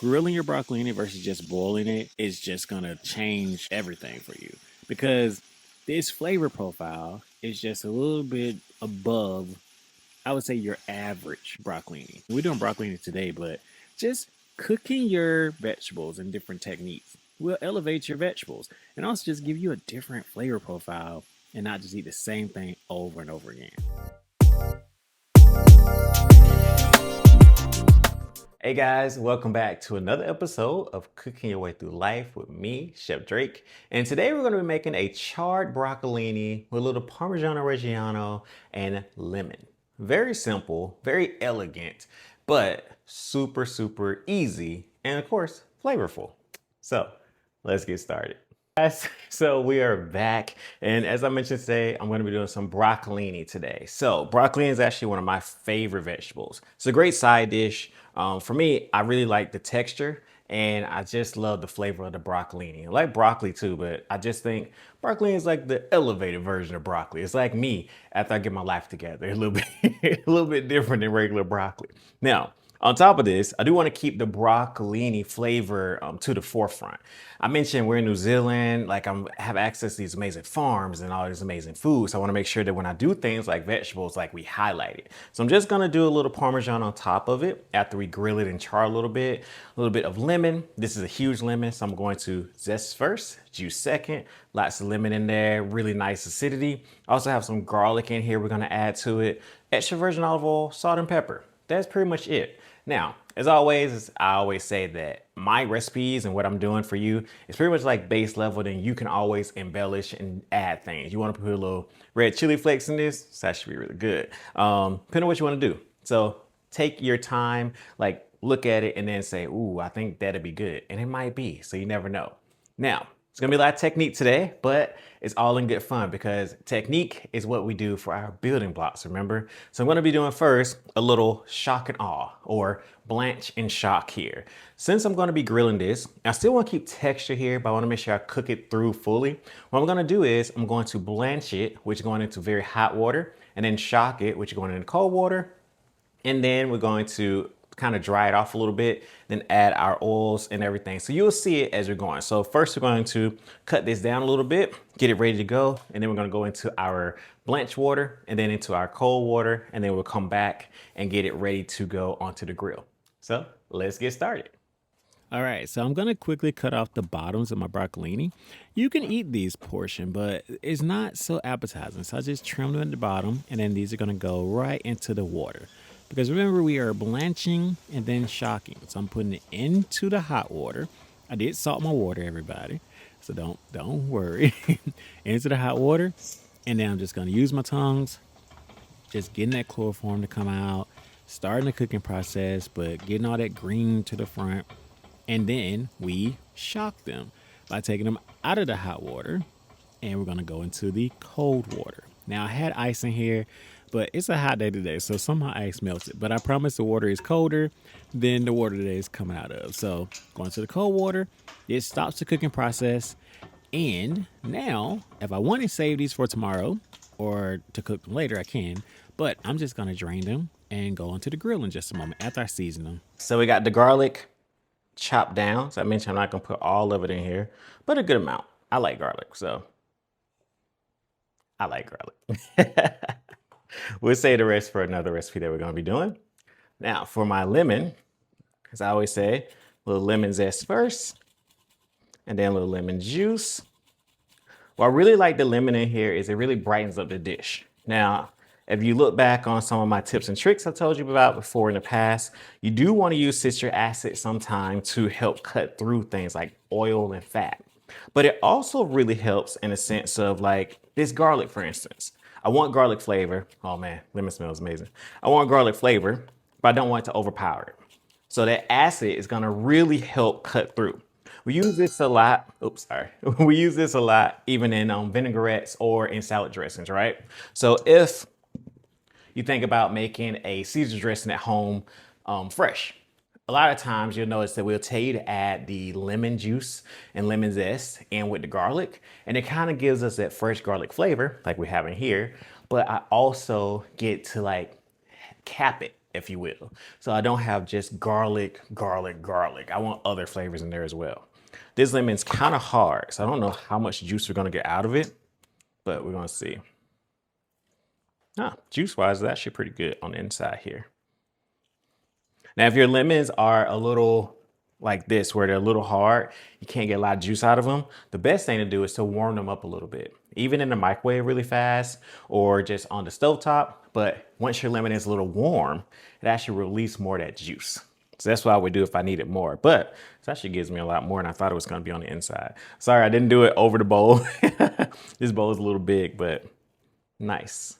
grilling your broccolini versus just boiling it is just gonna change everything for you because this flavor profile is just a little bit above, I would say, your average broccolini. We're doing broccolini today, but just cooking your vegetables in different techniques will elevate your vegetables and also just give you a different flavor profile and not just eat the same thing over and over again. Hey guys, welcome back to another episode of Cooking Your Way Through Life with me, Chef Drake. And today we're going to be making a charred broccolini with a little Parmigiano Reggiano and lemon. Very simple, very elegant, but super, super easy and of course, flavorful. So let's get started. Guys, so we are back, and as I mentioned today, I'm going to be doing some broccolini today. So broccolini is actually one of my favorite vegetables. It's a great side dish. For me, I really like the texture, and I just love the flavor of the broccolini. I like broccoli too, but I just think broccolini is like the elevated version of broccoli. It's like me after I get my life together, a little bit, a little bit different than regular broccoli. Now, on top of this, I do want to keep the broccolini flavor to the forefront. I mentioned we're in New Zealand, like I have access to these amazing farms and all these amazing foods. So I want to make sure that when I do things like vegetables, like we highlight it. So I'm just going to do a little Parmesan on top of it after we grill it and char a little bit of lemon. This is a huge lemon, so I'm going to zest first, juice second, lots of lemon in there, really nice acidity. I also have some garlic in here we're going to add to it, extra virgin olive oil, salt and pepper. That's pretty much it. Now, as always, I always say that my recipes and what I'm doing for you is pretty much like base level, then you can always embellish and add things. You want to put a little red chili flakes in this, so that should be really good. Depending on what you want to do. So take your time, like look at it and then say, ooh, I think that'd be good. And it might be, so you never know. Now, it's gonna be a lot of technique today, but it's all in good fun because technique is what we do for our building blocks, remember? So I'm gonna be doing first a little shock and awe or blanch and shock here. Since I'm gonna be grilling this, I still wanna keep texture here, but I wanna make sure I cook it through fully. What I'm gonna do is I'm going to blanch it, which is going into very hot water, and then shock it, which is going into cold water. And then we're going to kind of dry it off a little bit, then add our oils and everything. So you'll see it as we're going. So first we're going to cut this down a little bit, get it ready to go. And then we're going to go into our blanch water and then into our cold water. And then we'll come back and get it ready to go onto the grill. So let's get started. All right, so I'm gonna quickly cut off the bottoms of my broccolini. You can eat these portion, but it's not so appetizing. So I just trim them at the bottom, and then these are gonna go right into the water. Because remember, we are blanching and then shocking. So I'm putting it into the hot water. I did salt my water, everybody. So don't worry. Into the hot water. And then I'm just gonna use my tongues, just getting that chloroform to come out, starting the cooking process, but getting all that green to the front. And then we shock them by taking them out of the hot water. And we're gonna go into the cold water. Now I had ice in here, but it's a hot day today, so somehow ice melted. But I promise the water is colder than the water today is coming out of. So going to the cold water, it stops the cooking process. And now, if I want to save these for tomorrow or to cook them later, I can. But I'm just gonna drain them and go into the grill in just a moment after I season them. So we got the garlic chopped down. So I mentioned I'm not gonna put all of it in here, but a good amount. I like garlic, so I like garlic. We'll save the rest for another recipe that we're gonna be doing. Now for my lemon, as I always say, a little lemon zest first, and then a little lemon juice. What I really like the lemon in here is it really brightens up the dish. Now, if you look back on some of my tips and tricks I told you about before in the past, you do want to use citric acid sometime to help cut through things like oil and fat. But it also really helps in a sense of like this garlic, for instance. I want garlic flavor. Oh man, lemon smells amazing. I want garlic flavor, but I don't want it to overpower it. So that acid is gonna really help cut through. We use this a lot. Oops, sorry. We use this a lot even in vinaigrettes or in salad dressings, right? So if you think about making a Caesar dressing at home fresh, a lot of times you'll notice that we'll tell you to add the lemon juice and lemon zest in with the garlic, and it kind of gives us that fresh garlic flavor like we have in here, but I also get to like cap it if you will. So I don't have just garlic, garlic, garlic. I want other flavors in there as well. This lemon's kind of hard, so I don't know how much juice we're gonna get out of it, but we're gonna see. Juice-wise, it's actually pretty good on the inside here. Now, if your lemons are a little like this, where they're a little hard, you can't get a lot of juice out of them, the best thing to do is to warm them up a little bit, even in the microwave really fast or just on the stovetop. But once your lemon is a little warm, it actually releases more of that juice. So that's what I would do if I needed more. But this actually gives me a lot more than I thought it was going to be on the inside. Sorry, I didn't do it over the bowl. This bowl is a little big, but nice.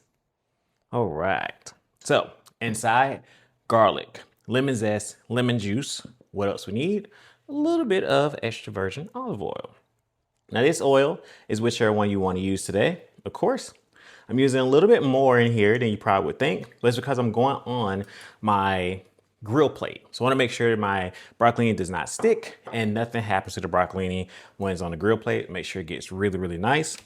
All right. So inside, garlic, lemon zest, lemon juice. What else we need? A little bit of extra virgin olive oil. Now this oil is whichever one you want to use today. Of course, I'm using a little bit more in here than you probably would think, but it's because I'm going on my grill plate. So I want to make sure my broccolini does not stick and nothing happens to the broccolini when it's on the grill plate. Make sure it gets really, really nice.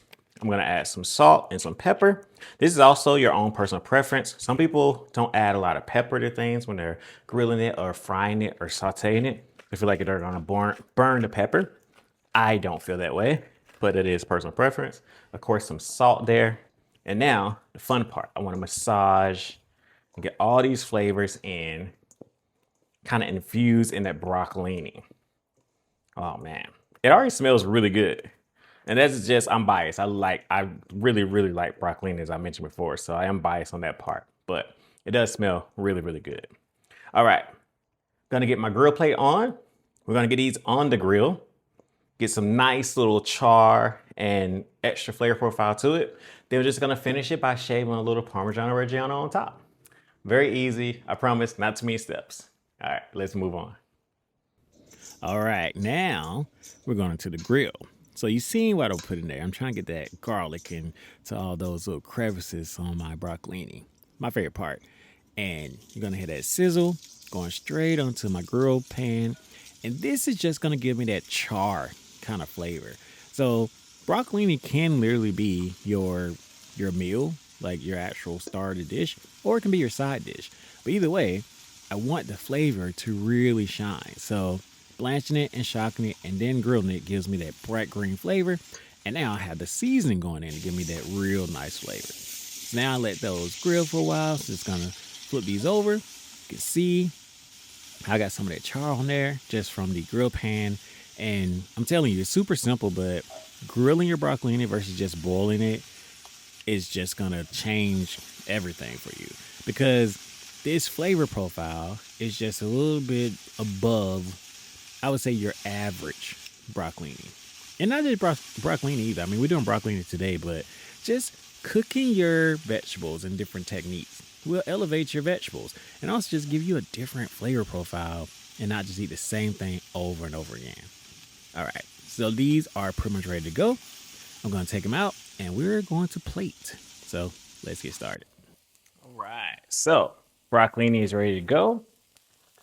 I'm going to add some salt and some pepper. This is also your own personal preference. Some people don't add a lot of pepper to things when they're grilling it or frying it or sauteing it. They feel like they're going to burn the pepper. I don't feel that way, but it is personal preference. Of course, some salt there. And now the fun part, I want to massage and get all these flavors in, kind of infused in that broccolini. Oh man, it already smells really good. And that's just, I'm biased. I really, really like broccolini, as I mentioned before. So I am biased on that part, but it does smell really, really good. All right, gonna get my grill plate on. We're gonna get these on the grill, get some nice little char and extra flavor profile to it. Then we're just gonna finish it by shaving a little Parmesan Reggiano on top. Very easy, I promise, not too many steps. All right, let's move on. All right, now we're going to the grill. So you seen what I put in there. I'm trying to get that garlic into all those little crevices on my broccolini. My favorite part. And you're going to hear that sizzle going straight onto my grill pan. And this is just going to give me that char kind of flavor. So broccolini can literally be your meal, like your actual starter dish, or it can be your side dish. But either way, I want the flavor to really shine. So blanching it and shocking it and then grilling it gives me that bright green flavor. And now I have the seasoning going in to give me that real nice flavor. So now I let those grill for a while. So just gonna flip these over. You can see I got some of that char on there just from the grill pan. And I'm telling you, it's super simple, but grilling your broccolini versus just boiling it is just gonna change everything for you, because this flavor profile is just a little bit above, I would say, your average broccolini. And not just broccolini either. I mean, we're doing broccolini today, but just cooking your vegetables in different techniques will elevate your vegetables and also just give you a different flavor profile and not just eat the same thing over and over again. All right, so these are pretty much ready to go. I'm going to take them out and we're going to plate. So let's get started. All right, so broccolini is ready to go.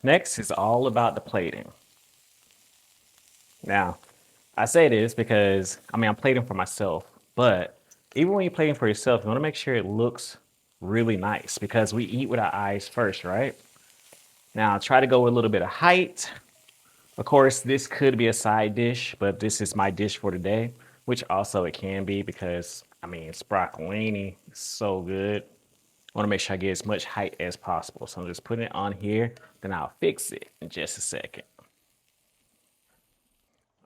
Next is all about the plating. Now, I say this because, I mean, I'm plating for myself, but even when you're plating for yourself, you want to make sure it looks really nice, because we eat with our eyes first, right? Now, try to go with a little bit of height. Of course, this could be a side dish, but this is my dish for today, which also it can be because, I mean, it's broccolini. It's so good. I want to make sure I get as much height as possible. So I'm just putting it on here, then I'll fix it in just a second.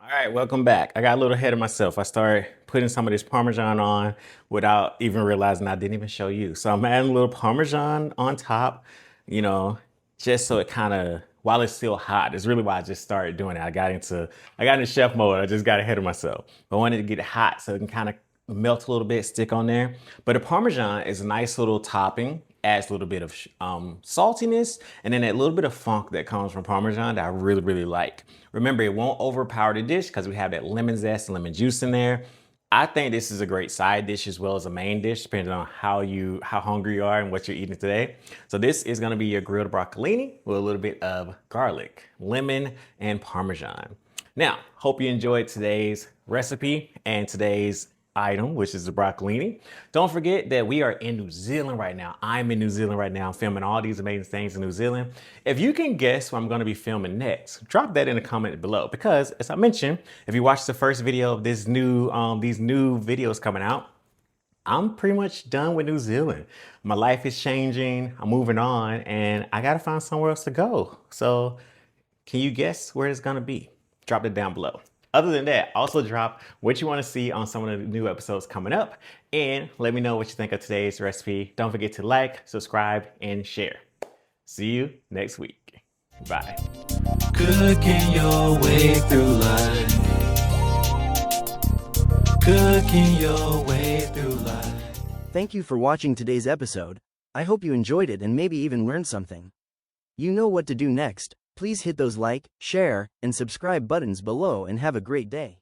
All right, welcome back. I got a little ahead of myself. I started putting some of this Parmesan on without even realizing I didn't even show you. So I'm adding a little Parmesan on top, you know, just so it kind of, while it's still hot. That's really why I just started doing it. I got into chef mode. I just got ahead of myself. I wanted to get it hot so it can kind of melt a little bit, stick on there. But the Parmesan is a nice little topping, adds a little bit of saltiness, and then that little bit of funk that comes from Parmesan that I really, really like. Remember, it won't overpower the dish because we have that lemon zest and lemon juice in there. I think this is a great side dish as well as a main dish, depending on how hungry you are and what you're eating today. So this is gonna be your grilled broccolini with a little bit of garlic, lemon, and Parmesan. Now, hope you enjoyed today's recipe and today's item, which is the broccolini. Don't forget that we are in New Zealand right now. I'm in New Zealand right now. I'm filming all these amazing things in New Zealand. If you can guess what I'm going to be filming next, drop that in the comment below. Because as I mentioned, if you watched the first video of these new videos coming out, I'm pretty much done with New Zealand. My life is changing. I'm moving on, and I gotta find somewhere else to go. So can you guess where it's gonna be? Drop it down below. Other than that, also drop what you want to see on some of the new episodes coming up, and let me know what you think of today's recipe. Don't forget to like, subscribe, and share. See you next week. Bye. Cooking your way through life. Cooking your way through life. Thank you for watching today's episode. I hope you enjoyed it and maybe even learned something. You know what to do next. Please hit those like, share, and subscribe buttons below and have a great day.